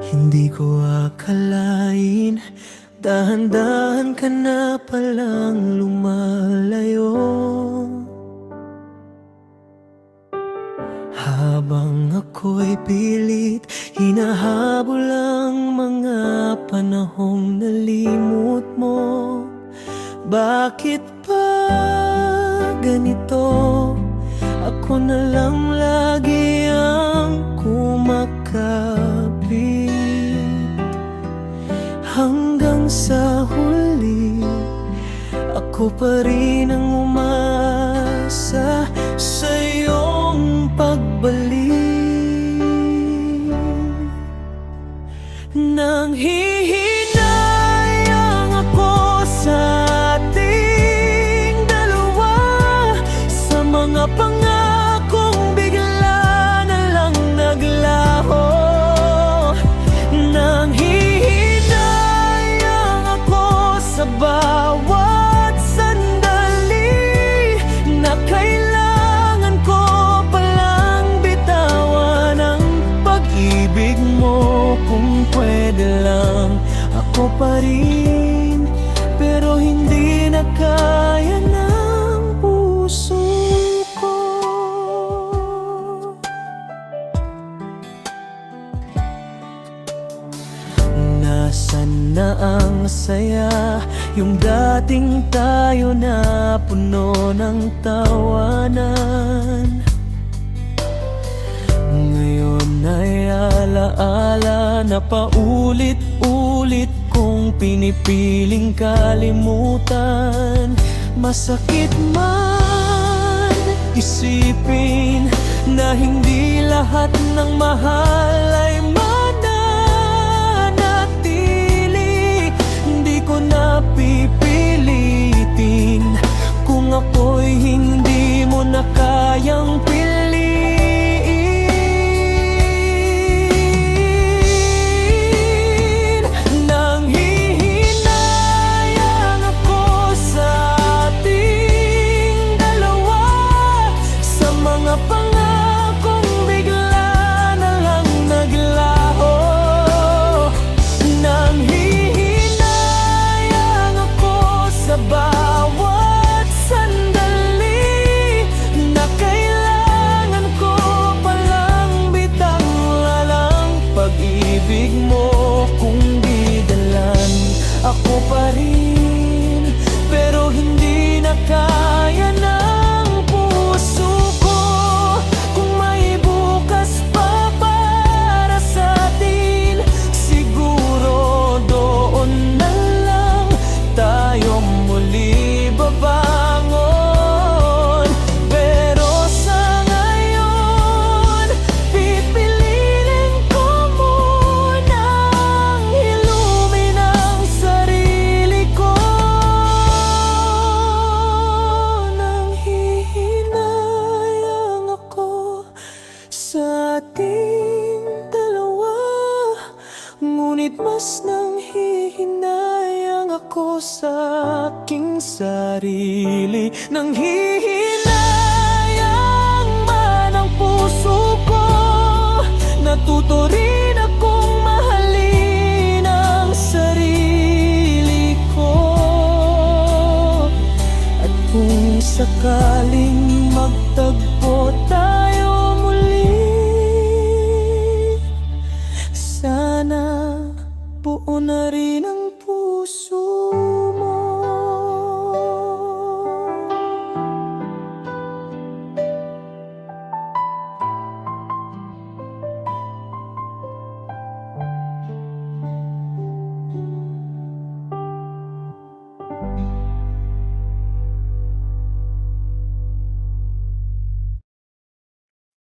Hindi ko akalain, dahan-dahan ka na palang lumalayo. Habang ako'y pilit, hinahabol ang mga panahong nalimot mo. Bakit pa ganito? Ako na lang lagi ang kumakapit, hanggang sa huli ako pa rin ang umasa sa iyong pagbalik. Nanghihinayang ako sa ating dalawa, sa mga pangakong bigla na lang naglaho. Nanghihinayang ako sa bawat sandali na kailangan ko palang bitawan ang pag-ibig mo. Kung pwede lang ako pa rin, pero hindi na kaya ng puso ko. Nasaan na ang saya, yung dating tayo na puno ng tawanan? Ngayon ay alaala na paulit-ulit kong pinipiling kalimutan. Masakit man isipin na hindi lahat ng mahal ay mananatili. Hindi ko na pipilitin kung ako'y hindi mo na kayang piliin. Nanghihinayang ako sa ating dalawa, sa mga pangakong bigla na lang naglaho. Nanghihinayang ako sa bawat sandali na kailangan ko palang bitawan ang pag-ibig mo. Kung di dalan ako pa rin, pero hindi na kaya ng puso ko. Kung may bukas pa para sa atin, siguro doon na lang tayo muli babangon. Pero sa ngayon, pipiliin ko munang hilumin ang sarili ko. Nanghihinayang ako sa ating dalawa, ngunit mas nanghihinayang ako sa aking sarili. Nanghihinayang